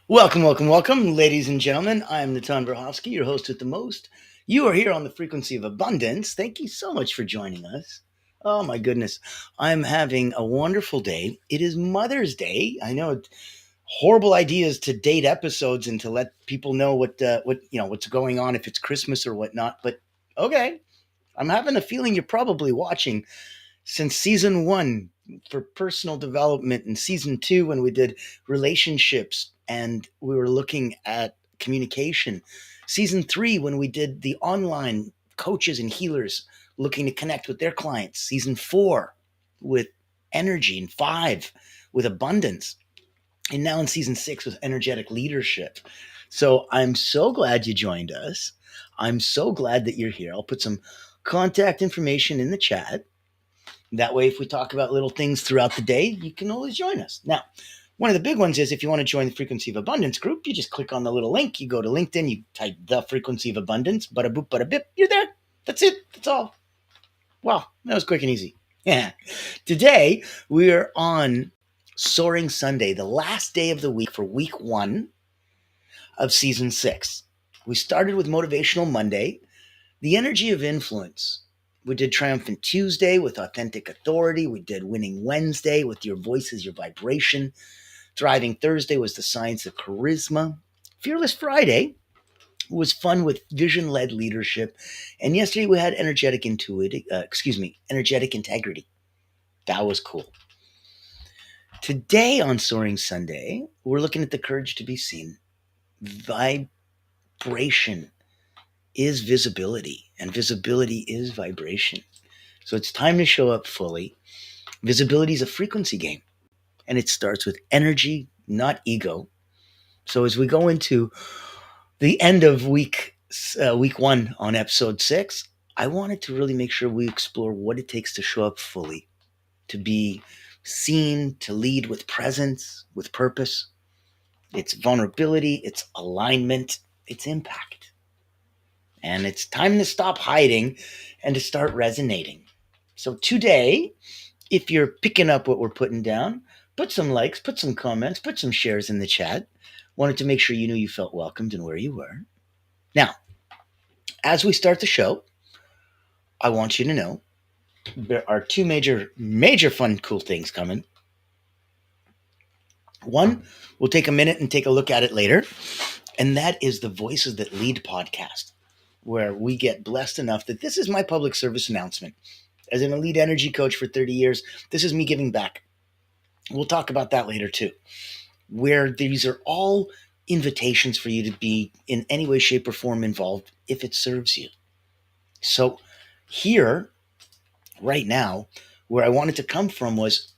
Welcome, welcome, welcome, ladies and gentlemen. I'm Natan Verhovsky, your host with the most. You are here on the frequency of abundance. Thank you so much for joining us. Oh my goodness, I'm having a wonderful day. It is Mother's Day. I know it's horrible ideas to date episodes and to let people know what's going on if it's Christmas or whatnot. But okay, I'm having a feeling you're probably watching since season one for personal development, and season two when we did relationships and we were looking at communication, season three when we did the online coaches and healers looking to connect with their clients, season four with energy, and five with abundance, and now in season six with energetic leadership. So I'm so glad you joined us. I'm so glad that you're here. I'll put some contact information in the chat. That way, if we talk about little things throughout the day, you can always join us. Now, one of the big ones is if you want to join the Frequency of Abundance group, you just click on the little link. You go to LinkedIn, you type the Frequency of Abundance, bada boop, bada bip, you're there. That's it. That's all. Wow, that was quick and easy. Yeah. Today, we are on Soaring Sunday, the last day of the week for week one of season six. We started with Motivational Monday, the energy of influence. We did Triumphant Tuesday with Authentic Authority. We did Winning Wednesday with Your Voice is Your Vibration. Thriving Thursday was the Science of Charisma. Fearless Friday was fun with vision-led leadership. And yesterday we had energetic integrity. That was cool. Today on Soaring Sunday, we're looking at the courage to be seen. Vibration is visibility, and visibility is vibration. So it's time to show up fully. Visibility is a frequency game, and it starts with energy, not ego. So as we go into the end of week one on episode 6, I wanted to really make sure we explore what it takes to show up fully, to be seen, to lead with presence, with purpose. It's vulnerability, it's alignment, it's impact. And it's time to stop hiding and to start resonating. So today, if you're picking up what we're putting down, put some likes, put some comments, put some shares in the chat. Wanted to make sure you knew you felt welcomed and where you were. Now, as we start the show, I want you to know there are two major fun, cool things coming. One, we'll take a minute and take a look at it later, and that is the Voices That Lead podcast, where we get blessed enough that this is my public service announcement. As an elite energy coach for 30 years, this is me giving back. We'll talk about that later too, where these are all invitations for you to be in any way, shape, or form involved if it serves you. So here, right now, where I wanted to come from was,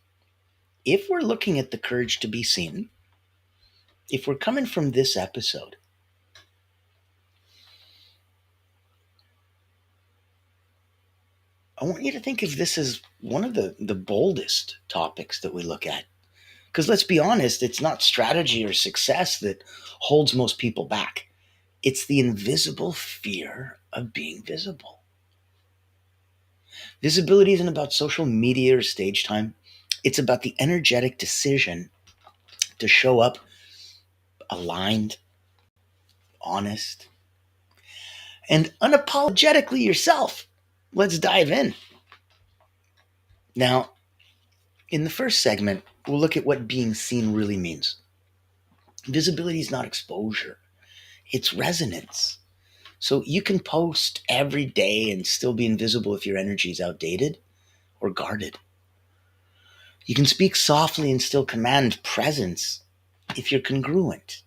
if we're looking at the courage to be seen, if we're coming from this episode, I want you to think of this as one of the boldest topics that we look at. Because let's be honest, it's not strategy or success that holds most people back. It's the invisible fear of being visible. Visibility isn't about social media or stage time. It's about the energetic decision to show up aligned, honest, and unapologetically yourself. Let's dive in. Now, in the first segment, we'll look at what being seen really means. Visibility is not exposure, it's resonance. So you can post every day and still be invisible if your energy is outdated or guarded. You can speak softly and still command presence if you're congruent.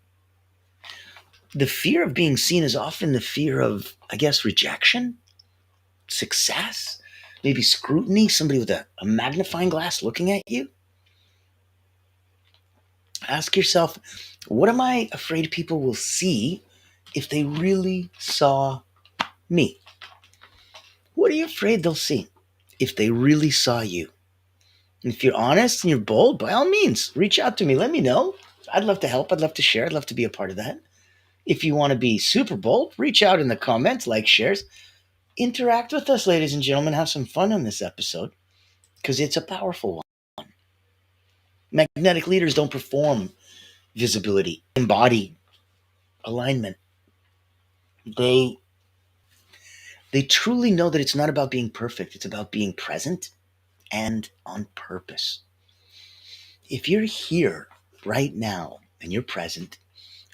The fear of being seen is often the fear of, rejection, success, maybe scrutiny, somebody with a magnifying glass looking at you. Ask yourself, what am I afraid people will see if they really saw me? What are you afraid they'll see if they really saw you? And if you're honest and you're bold, by all means, reach out to me. Let me know. I'd love to help. I'd love to share. I'd love to be a part of that. If you want to be super bold, reach out in the comments, like, shares. Interact with us, ladies and gentlemen. Have some fun on this episode because it's a powerful one. Magnetic leaders don't perform. visibility, embody alignment. They they truly know that it's not about being perfect, it's about being present and on purpose. If you're here right now and you're present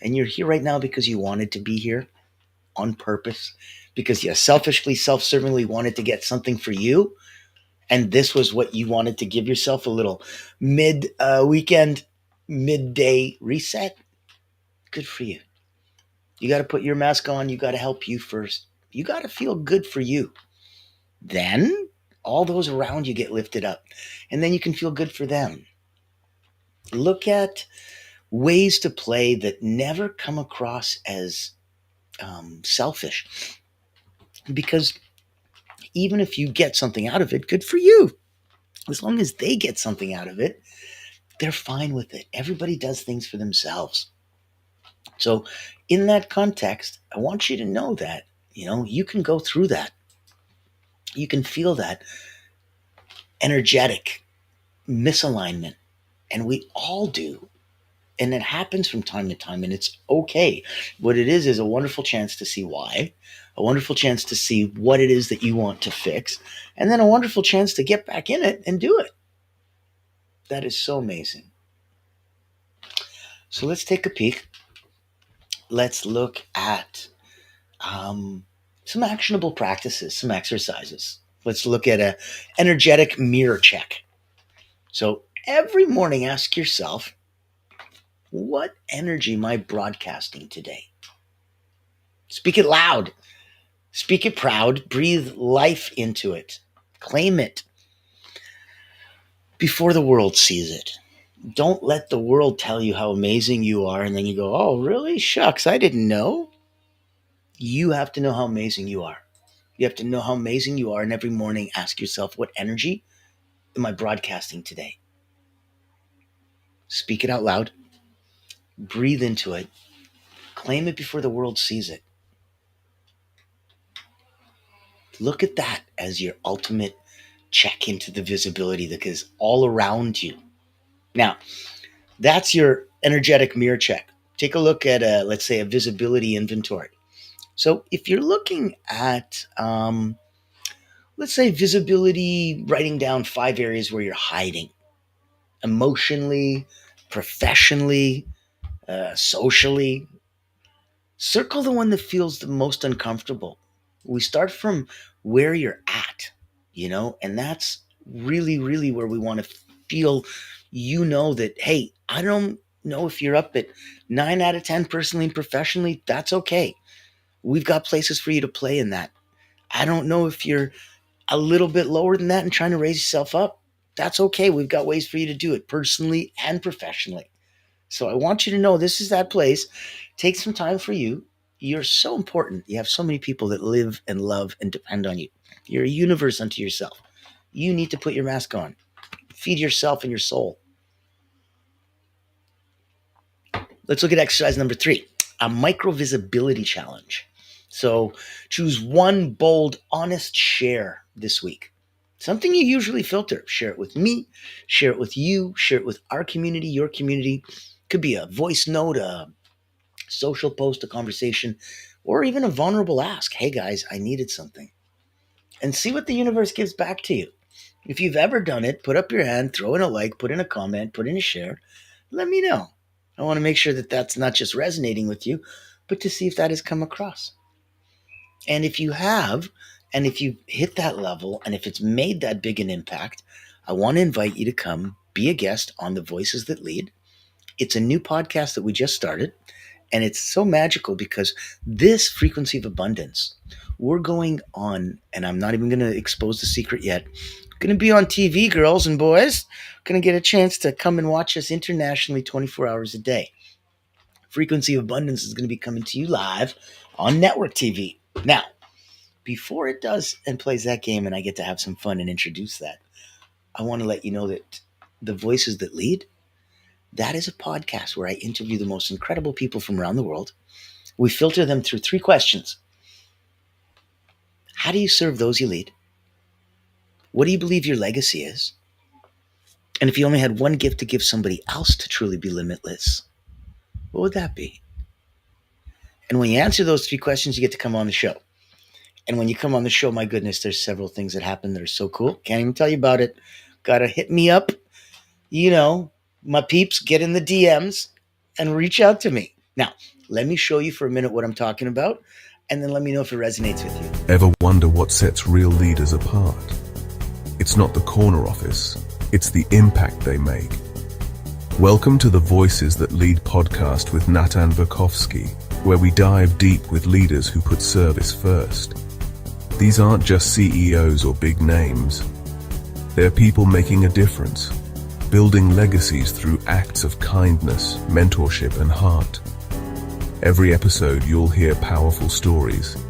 and you're here right now because you wanted to be here on purpose, because you selfishly, self-servingly wanted to get something for you, and this was what you wanted to give yourself, a little mid weekend, midday reset, good for you. You got to put your mask on. You got to help you first. You got to feel good for you. Then all those around you get lifted up, and then you can feel good for them. Look at ways to play that never come across as selfish, because even if you get something out of it, good for you. As long as they get something out of it, they're fine with it. Everybody does things for themselves. So, in that context, I want you to know that, you can go through that. You can feel that energetic misalignment, and we all do. And it happens from time to time, and it's okay. What it is a wonderful chance to see why, a wonderful chance to see what it is that you want to fix, and then a wonderful chance to get back in it and do it. That is so amazing. So let's take a peek. Let's look at some actionable practices, some exercises. Let's look at a energetic mirror check. So every morning, ask yourself, what energy am I broadcasting today? Speak it loud. Speak it proud. Breathe life into it. Claim it before the world sees it. Don't let the world tell you how amazing you are, and then you go, oh, really? Shucks, I didn't know. You have to know how amazing you are. You have to know how amazing you are, and every morning ask yourself, what energy am I broadcasting today? Speak it out loud. Breathe into it. Claim it before the world sees it. Look at that as your ultimate check into the visibility that is all around you. Now, that's your energetic mirror check. Take a look at, let's say, a visibility inventory. So if you're looking at, let's say, visibility, writing down 5 areas where you're hiding emotionally, professionally, socially, circle the one that feels the most uncomfortable. We start from where you're at, and that's really, really where we want to feel, that, hey, I don't know if you're up at 9 out of 10 personally and professionally. That's okay. We've got places for you to play in that. I don't know if you're a little bit lower than that and trying to raise yourself up. That's okay. We've got ways for you to do it personally and professionally. So I want you to know this is that place. Take some time for you. You're so important. You have so many people that live and love and depend on you. You're a universe unto yourself. You need to put your mask on. Feed yourself and your soul. Let's look at exercise number 3, a micro visibility challenge. So choose one bold, honest share this week. Something you usually filter. Share it with me, share it with you, share it with our community, your community. Could be a voice note, a social post, a conversation, or even a vulnerable ask. Hey guys, I needed something. And see what the universe gives back to you. If you've ever done it, put up your hand, throw in a like, put in a comment, put in a share. Let me know. I want to make sure that that's not just resonating with you, but to see if that has come across. And if you have, and if you've hit that level, and if it's made that big an impact, I want to invite you to come be a guest on the Voices That Lead. It's a new podcast that we just started, and it's so magical because this frequency of abundance, we're going on, and I'm not even going to expose the secret yet, going to be on TV, girls and boys. Going to get a chance to come and watch us internationally 24 hours a day. Frequency of Abundance is going to be coming to you live on network TV. Now, before it does and plays that game and I get to have some fun and introduce that, I want to let you know that the Voices That Lead, that is a podcast where I interview the most incredible people from around the world. We filter them through 3 questions. How do you serve those you lead? What do you believe your legacy is? And if you only had one gift to give somebody else to truly be limitless, What would that be? And when you answer those three questions, you get to come on the show. And when you come on the show, my goodness, there's several things that happen that are so cool. Can't even tell you about it. Gotta hit me up. You know, my peeps, get in the DMs and reach out to me. Now, let me show you for a minute what I'm talking about, and then let me know if it resonates with you. Ever wonder what sets real leaders apart? It's not the corner office, it's the impact they make. Welcome to the Voices That Lead podcast with Natan Verkovsky, where we dive deep with leaders who put service first. These aren't just CEOs or big names. They're people making a difference, building legacies through acts of kindness, mentorship, and heart. Every episode you'll hear powerful stories,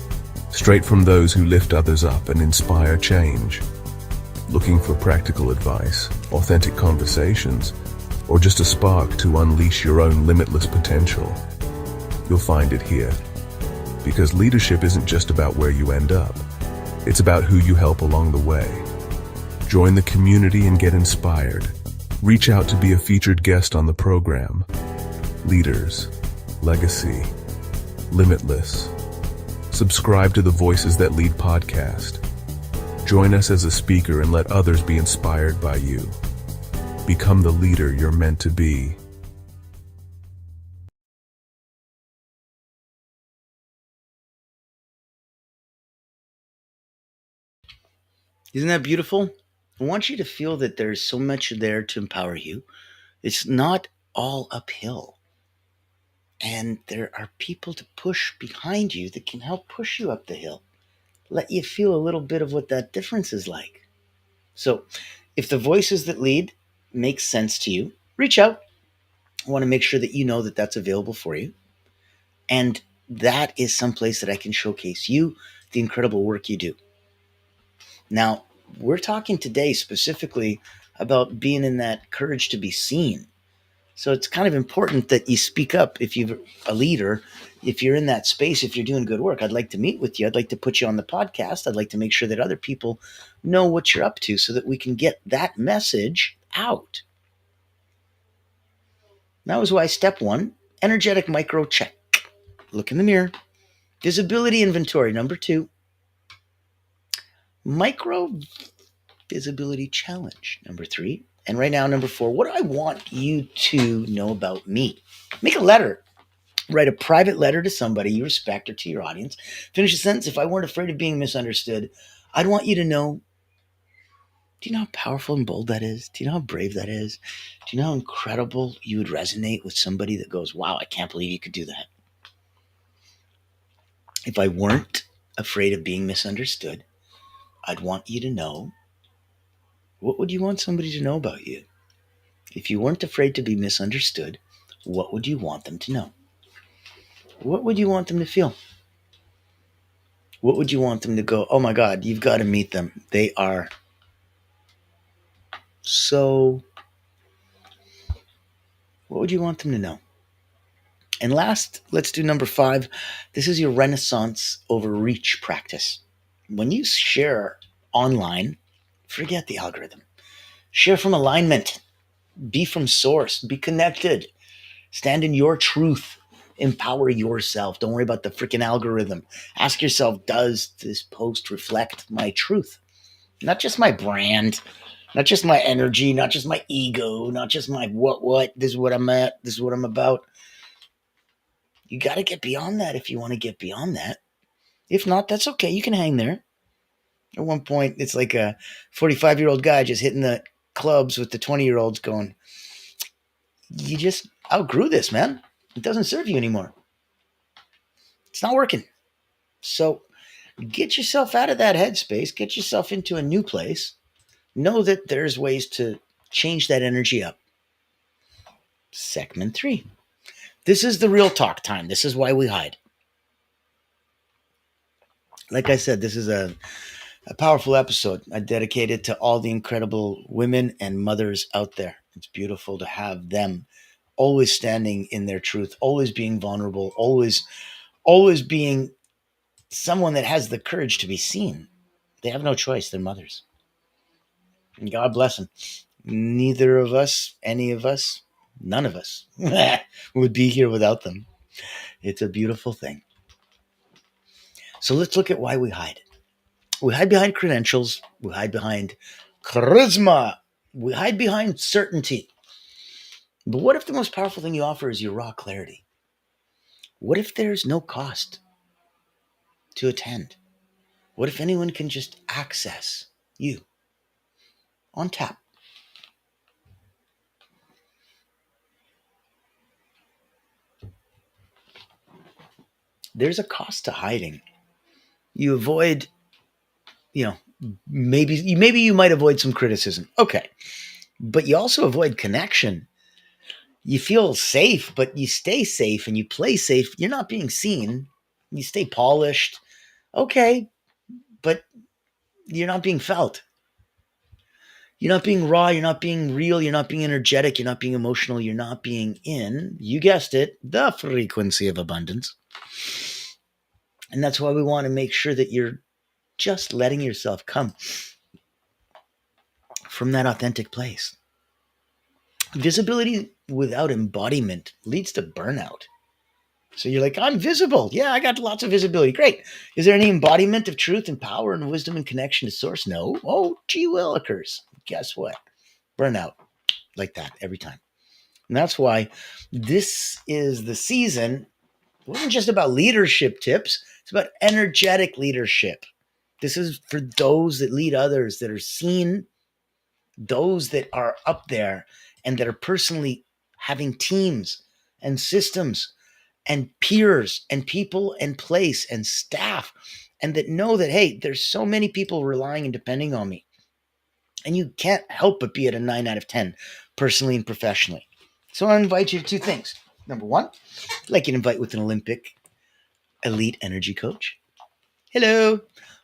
straight from those who lift others up and inspire change. Looking for practical advice, authentic conversations, or just a spark to unleash your own limitless potential? You'll find it here. Because leadership isn't just about where you end up, it's about who you help along the way. Join the community and get inspired. Reach out to be a featured guest on the program. Leaders, legacy, limitless. Subscribe to the Voices That Lead podcast. Join us as a speaker and let others be inspired by you. Become the leader you're meant to be. Isn't that beautiful? I want you to feel that there's so much there to empower you. It's not all uphill. And there are people to push behind you that can help push you up the hill. Let you feel a little bit of what that difference is like. So, if the Voices That Lead makes sense to you, reach out. I want to make sure that you know that that's available for you. And that is someplace that I can showcase you, the incredible work you do. Now, we're talking today specifically about being in that courage to be seen. So it's kind of important that you speak up if you're a leader, if you're in that space, if you're doing good work. I'd like to meet with you. I'd like to put you on the podcast. I'd like to make sure that other people know what you're up to so that we can get that message out. That was why step one, energetic micro check. Look in the mirror. Visibility inventory, number two. Micro visibility challenge, number three. And right now, number four, what do I want you to know about me? Make a letter. Write a private letter to somebody you respect or to your audience. Finish a sentence. If I weren't afraid of being misunderstood, I'd want you to know, do you know how powerful and bold that is? Do you know how brave that is? Do you know how incredible you would resonate with somebody that goes, wow, I can't believe you could do that? If I weren't afraid of being misunderstood, I'd want you to know, what would you want somebody to know about you? If you weren't afraid to be misunderstood, what would you want them to know? What would you want them to feel? What would you want them to go, oh my God, you've got to meet them. They are so, what would you want them to know? And last, let's do number five. This is your Renaissance overreach practice. When you share online, forget the algorithm. Share from alignment. Be from source. Be connected. Stand in your truth. Empower yourself. Don't worry about the freaking algorithm. Ask yourself, does this post reflect my truth? Not just my brand, not just my energy, not just my ego, not just my what, this is what I'm at, this is what I'm about. You got to get beyond that if you want to get beyond that. If not, that's okay. You can hang there. At one point, it's like a 45-year-old guy just hitting the clubs with the 20-year-olds going, you just outgrew this, man. It doesn't serve you anymore. It's not working. So get yourself out of that headspace. Get yourself into a new place. Know that there's ways to change that energy up. Segment 3. This is the real talk time. This is why we hide. Like I said, this is a powerful episode. I dedicate it to all the incredible women and mothers out there. It's beautiful to have them always standing in their truth, always being vulnerable, always being someone that has the courage to be seen. They have no choice. They're mothers. And God bless them. Neither of us, any of us, none of us would be here without them. It's a beautiful thing. So let's look at why we hide. We hide behind credentials. We hide behind charisma. We hide behind certainty. But what if the most powerful thing you offer is your raw clarity? What if there's no cost to attend? What if anyone can just access you on tap? There's a cost to hiding. You avoid, you know, maybe you might avoid some criticism. Okay. But you also avoid connection. You feel safe, but you stay safe and you play safe. You're not being seen. You stay polished. Okay, but you're not being felt. You're not being raw. You're not being real. You're not being energetic. You're not being emotional. You're not being in, you guessed it, the frequency of abundance. And that's why we want to make sure that you're just letting yourself come from that authentic place. Visibility without embodiment leads to burnout. So you're like, I'm visible. Yeah, I got lots of visibility. Great. Is there any embodiment of truth and power and wisdom and connection to source? No. Oh, gee willikers. Guess what? Burnout like that every time. And that's why this is the season. It wasn't just about leadership tips. It's about energetic leadership. This is for those that lead others, that are seen, those that are up there and that are personally having teams and systems and peers and people and place and staff, and that know that, hey, there's so many people relying and depending on me. And you can't help but be at a 9 out of 10, personally and professionally. So I invite you to two things. Number one, I'd like you to invite with an Olympic elite energy coach. Hello.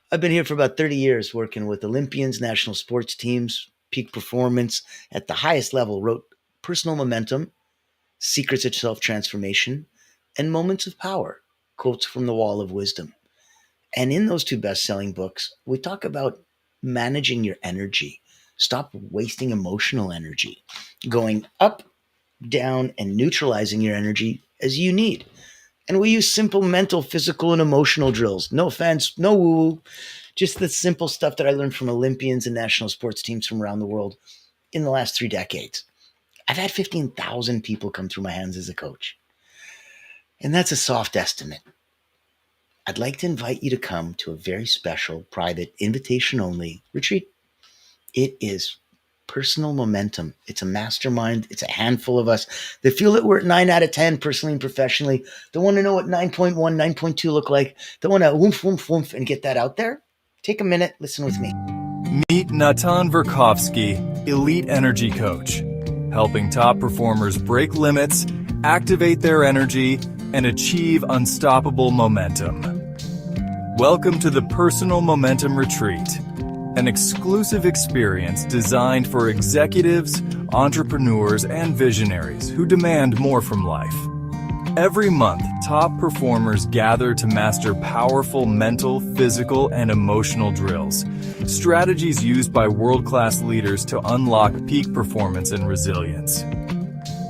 I've been here for about 30 years working with Olympians, national sports teams, peak performance at the highest level, wrote Personal Momentum, Secrets of Self-Transformation, and Moments of Power, Quotes from the Wall of Wisdom. And in those two best-selling books, we talk about managing your energy. Stop wasting emotional energy, going up, down, and neutralizing your energy as you need. And we use simple mental, physical, and emotional drills. No offense, no woo-woo, just the simple stuff that I learned from Olympians and national sports teams from around the world in the last 3 decades. I've had 15,000 people come through my hands as a coach. And that's a soft estimate. I'd like to invite you to come to a very special, private, invitation-only retreat. It is Personal Momentum. It's a mastermind. It's a handful of us that feel that we're at 9 out of 10, personally and professionally. That want to know what 9.1, 9.2 look like. That want to woof, woof, woof, and get that out there. Take a minute. Listen with me. Meet Natan Verkovsky, Elite Energy Coach, helping top performers break limits, activate their energy, and achieve unstoppable momentum. Welcome to the Personal Momentum Retreat, an exclusive experience designed for executives, entrepreneurs, and visionaries who demand more from life. Every month, top performers gather to master powerful mental, physical, and emotional drills, strategies used by world-class leaders to unlock peak performance and resilience.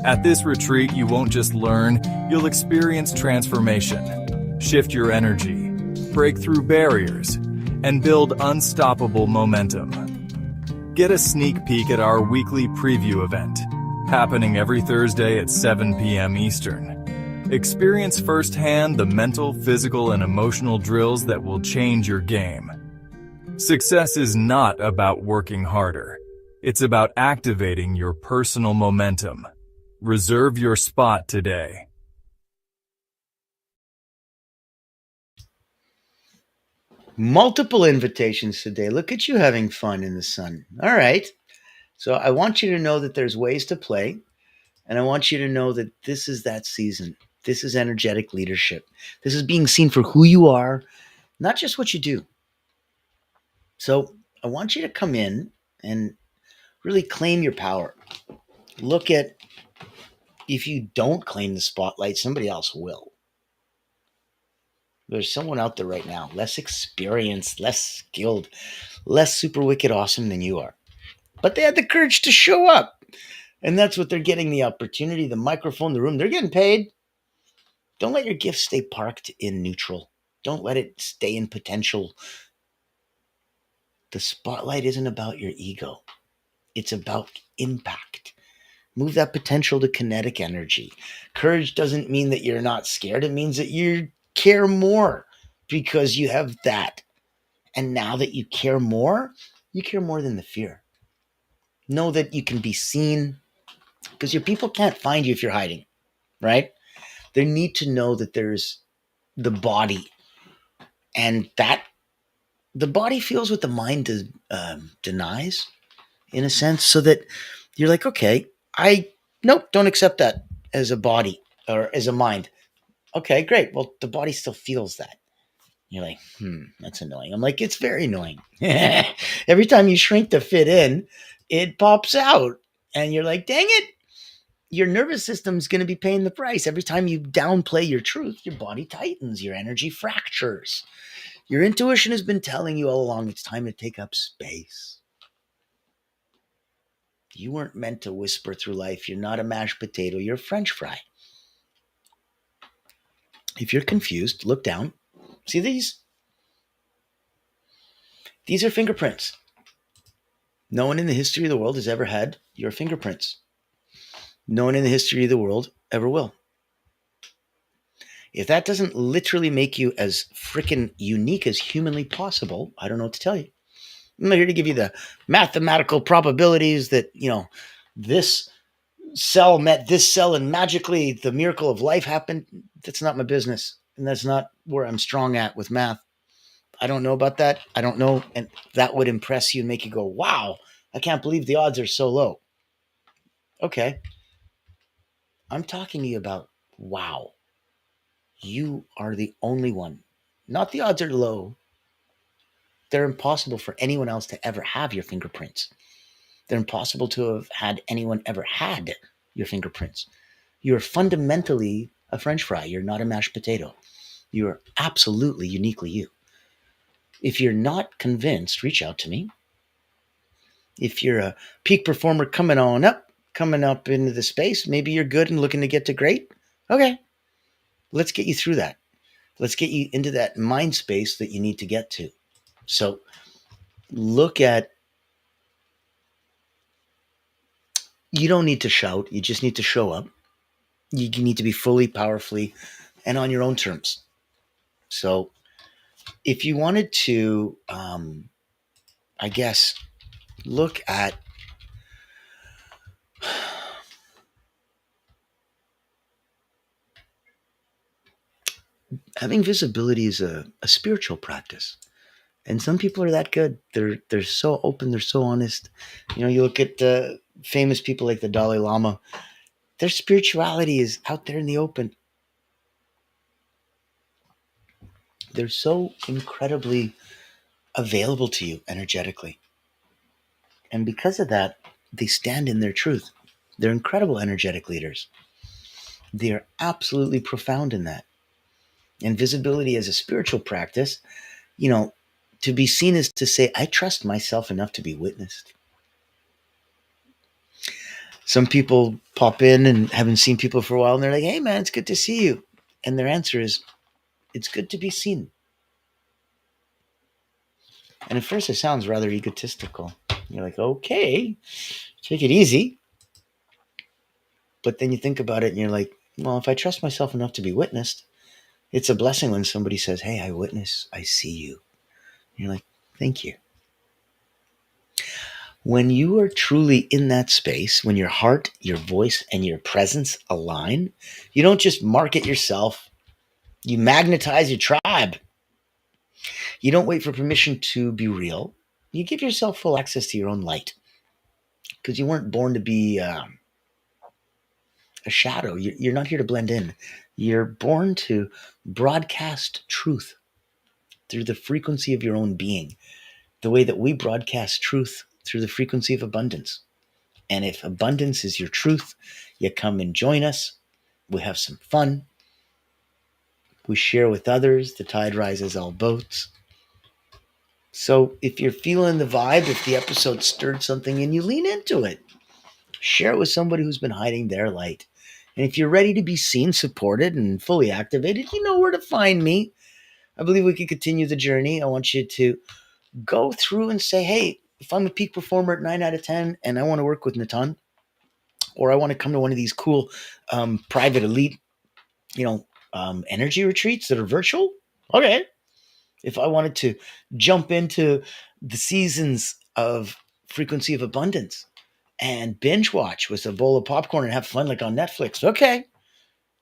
At this retreat, you won't just learn, you'll experience transformation, shift your energy, break through barriers, and build unstoppable momentum. Get a sneak peek at our weekly preview event, happening every Thursday at 7 p.m. Eastern. Experience firsthand the mental, physical, and emotional drills that will change your game. Success is not about working harder. It's about activating your personal momentum. Reserve your spot today. Multiple invitations today. Look at you having fun in the sun. All right. So I want you to know that there's ways to play. And I want you to know that this is that season. This is energetic leadership. This is being seen for who you are, not just what you do. So I want you to come in and really claim your power. Look at, if you don't claim the spotlight, somebody else will. There's someone out there right now, less experienced, less skilled, less super wicked awesome than you are. But they had the courage to show up. And that's what they're getting, the opportunity, the microphone, the room. They're getting paid. Don't let your gift stay parked in neutral. Don't let it stay in potential. The spotlight isn't about your ego. It's about impact. Move that potential to kinetic energy. Courage doesn't mean that you're not scared. It means that you care more because you have that. And now that you care more than the fear. Know that you can be seen because your people can't find you if you're hiding, right? They need to know that there's the body, and that the body feels what the mind denies, in a sense, so that you're like, okay, nope, don't accept that as a body or as a mind. Okay, great. Well, the body still feels that. You're like, that's annoying. I'm like, it's very annoying. Every time you shrink to fit in, it pops out. And you're like, dang it. Your nervous system's going to be paying the price. Every time you downplay your truth, your body tightens, your energy fractures. Your intuition has been telling you all along it's time to take up space. You weren't meant to whisper through life. You're not a mashed potato. You're a French fry. If you're confused, look down. See these? These are fingerprints. No one in the history of the world has ever had your fingerprints. No one in the history of the world ever will. If that doesn't literally make you as freaking unique as humanly possible, I don't know what to tell you. I'm not here to give you the mathematical probabilities that, this cell met this cell and magically the miracle of life happened. That's not my business. And that's not where I'm strong at with math. I don't know about that. I don't know. And that would impress you and make you go, wow, I can't believe the odds are so low. Okay. I'm talking to you about, wow, you are the only one. Not the odds are low. They're impossible for anyone else to ever have your fingerprints. They're impossible to have had anyone ever had your fingerprints. You're fundamentally a French fry. You're not a mashed potato. You're absolutely uniquely you. If you're not convinced, reach out to me. If you're a peak performer coming up into the space, maybe you're good and looking to get to great. Okay, let's get you through that. Let's get you into that mind space that you need to get to. So look at, you don't need to shout. You just need to show up. You need to be fully, powerfully, and on your own terms. So if you wanted to, I guess, look at having visibility is a spiritual practice. And some people are that good. They're so open. They're so honest. You look at famous people like the Dalai Lama. Their spirituality is out there in the open. They're so incredibly available to you energetically. And because of that, they stand in their truth. They're incredible energetic leaders. They are absolutely profound in that. And visibility as a spiritual practice, to be seen is to say, I trust myself enough to be witnessed. Some people pop in and haven't seen people for a while, and they're like, hey, man, it's good to see you. And their answer is, it's good to be seen. And at first, it sounds rather egotistical. You're like, okay, take it easy. But then you think about it, and you're like, well, if I trust myself enough to be witnessed, it's a blessing when somebody says, hey, I witness, I see you. And you're like, thank you. When you are truly in that space, when your heart, your voice, and your presence align, you don't just market yourself. You magnetize your tribe. You don't wait for permission to be real. You give yourself full access to your own light because you weren't born to be a shadow. You're not here to blend in. You're born to broadcast truth through the frequency of your own being, the way that we broadcast truth through the frequency of abundance. And if abundance is your truth, you come and join us. We have some fun. We share with others. The tide rises all boats. So if you're feeling the vibe, if the episode stirred something in you, lean into it. Share it with somebody who's been hiding their light. And if you're ready to be seen, supported, and fully activated, you know where to find me. I believe we can continue the journey. I want you to go through and say, hey, if I'm a peak performer at 9 out of 10 and I want to work with Natan, or I want to come to one of these cool private elite, energy retreats that are virtual, okay. If I wanted to jump into the seasons of Frequency of Abundance and binge watch with a bowl of popcorn and have fun like on Netflix, okay.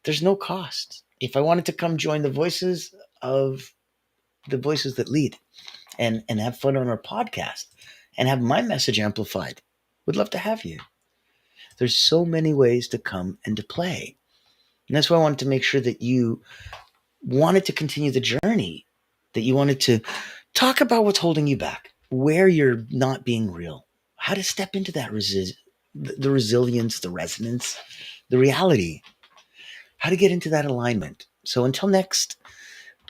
There's no cost. If I wanted to come join the voices that lead and have fun on our podcast and have my message amplified, would love to have you. There's so many ways to come and to play. And that's why I wanted to make sure that you wanted to continue the journey, that you wanted to talk about what's holding you back, where you're not being real, how to step into that the resilience, the resonance, the reality, how to get into that alignment. So until next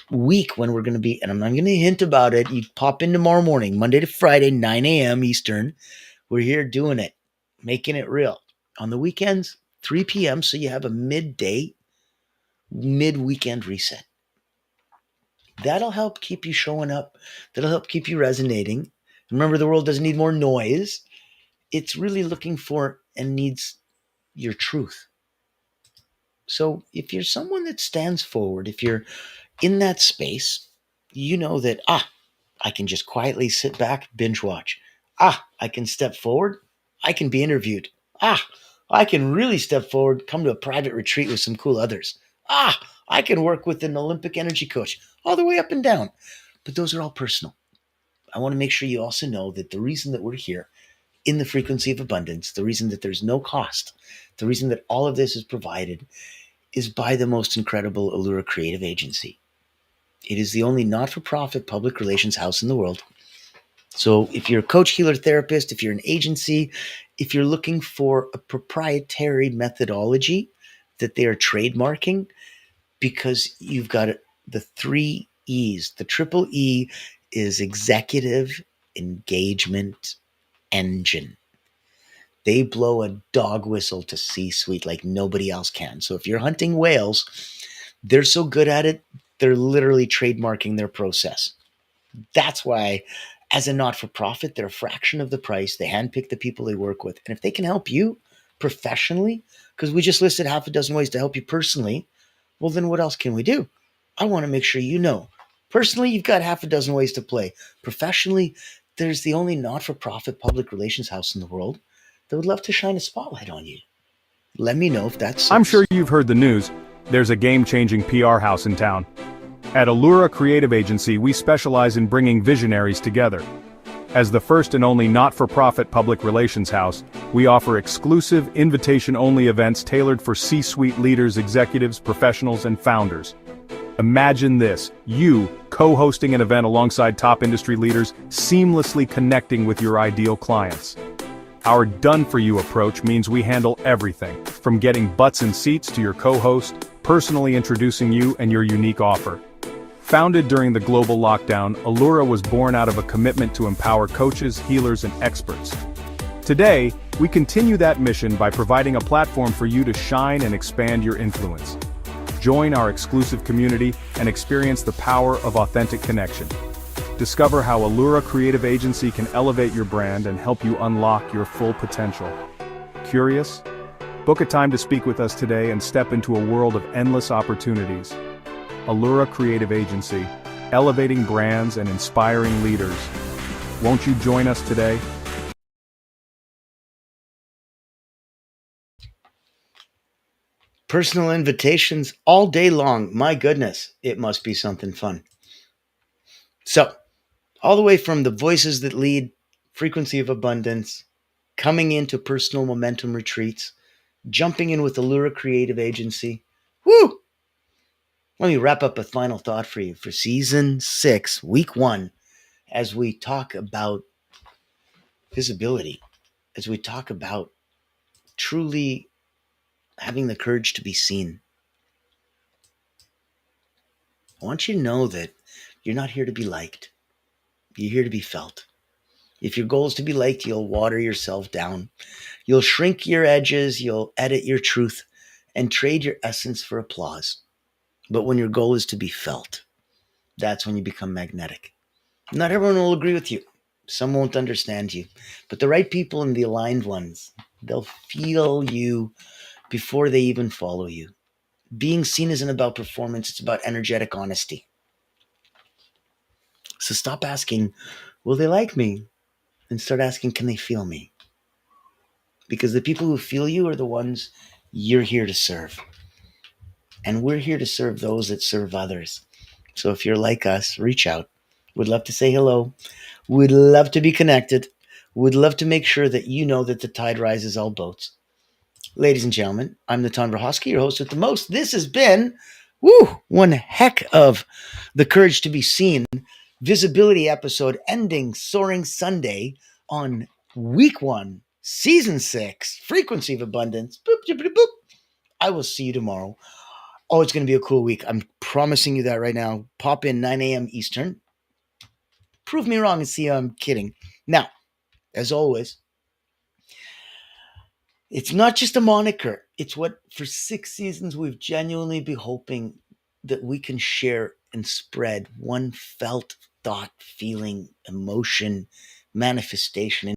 week when we're going to be, and I'm not going to hint about it, you pop in tomorrow morning, Monday to Friday, 9 a.m. Eastern. We're here doing it, making it real. On the weekends, 3 p.m. So you have a mid-weekend reset. That'll help keep you showing up. That'll help keep you resonating. Remember, the world doesn't need more noise. It's really looking for and needs your truth. So if you're someone that stands forward, if you're in that space, you know that, I can just quietly sit back, binge watch. I can step forward. I can be interviewed. I can really step forward, come to a private retreat with some cool others. I can work with an Olympic energy coach all the way up and down. But those are all personal. I want to make sure you also know that the reason that we're here in the Frequency of Abundance, the reason that there's no cost, the reason that all of this is provided is by the most incredible Allura Creative Agency. It is the only not-for-profit public relations house in the world. So if you're a coach, healer, therapist, if you're an agency, if you're looking for a proprietary methodology that they are trademarking, because you've got the 3 E's. The triple E is executive engagement engine. They blow a dog whistle to C-suite like nobody else can. So if you're hunting whales, they're so good at it, they're literally trademarking their process. That's why, as a not-for-profit, they're a fraction of the price. They handpick the people they work with. And if they can help you professionally, because we just listed half a dozen ways to help you personally, well, then what else can we do? I want to make sure you know. Personally, you've got half a dozen ways to play. Professionally, there's the only not-for-profit public relations house in the world that would love to shine a spotlight on you. Let me know if that's I'm so. sure you've heard the news. There's a game-changing PR house in town. At Allura Creative Agency, we specialize in bringing visionaries together. As the first and only not-for-profit public relations house, we offer exclusive, invitation-only events tailored for C-suite leaders, executives, professionals, and founders. Imagine this, you co-hosting an event alongside top industry leaders, seamlessly connecting with your ideal clients. Our done-for-you approach means we handle everything, from getting butts in seats to your co-host, personally introducing you and your unique offer. Founded during the global lockdown, Allura was born out of a commitment to empower coaches, healers, and experts. Today, we continue that mission by providing a platform for you to shine and expand your influence. Join our exclusive community and experience the power of authentic connection. Discover how Allura Creative Agency can elevate your brand and help you unlock your full potential. Curious? Book a time to speak with us today and step into a world of endless opportunities. Allura Creative Agency, elevating brands and inspiring leaders. Won't you join us today? Personal invitations all day long. My goodness, it must be something fun. So, all the way from the voices that lead, Frequency of Abundance, coming into personal momentum retreats, jumping in with Allura Creative Agency. Woo! Let me wrap up a final thought for you for season 6, week 1, as we talk about visibility, as we talk about truly having the courage to be seen. I want you to know that you're not here to be liked. You're here to be felt. If your goal is to be liked, you'll water yourself down. You'll shrink your edges, you'll edit your truth, and trade your essence for applause. But when your goal is to be felt, that's when you become magnetic. Not everyone will agree with you. Some won't understand you. But the right people and the aligned ones, they'll feel you before they even follow you. Being seen isn't about performance, it's about energetic honesty. So stop asking, will they like me? And start asking, can they feel me? Because the people who feel you are the ones you're here to serve. And we're here to serve those that serve others. So if you're like us, reach out. We'd love to say hello. We'd love to be connected. We'd love to make sure that you know that the tide rises all boats. Ladies and gentlemen, I'm Natan Verhofsky, your host with the most. This has been, one heck of the Courage to be Seen visibility episode ending Soaring Sunday on week 1, season 6, Frequency of Abundance. Boop, boop, boop, boop. I will see you tomorrow. Oh, it's going to be a cool week. I'm promising you that right now. Pop in 9 a.m. Eastern. Prove me wrong and see I'm kidding. Now, as always, it's not just a moniker. It's what for 6 seasons we've genuinely been hoping that we can share and spread one felt thought, feeling, emotion, manifestation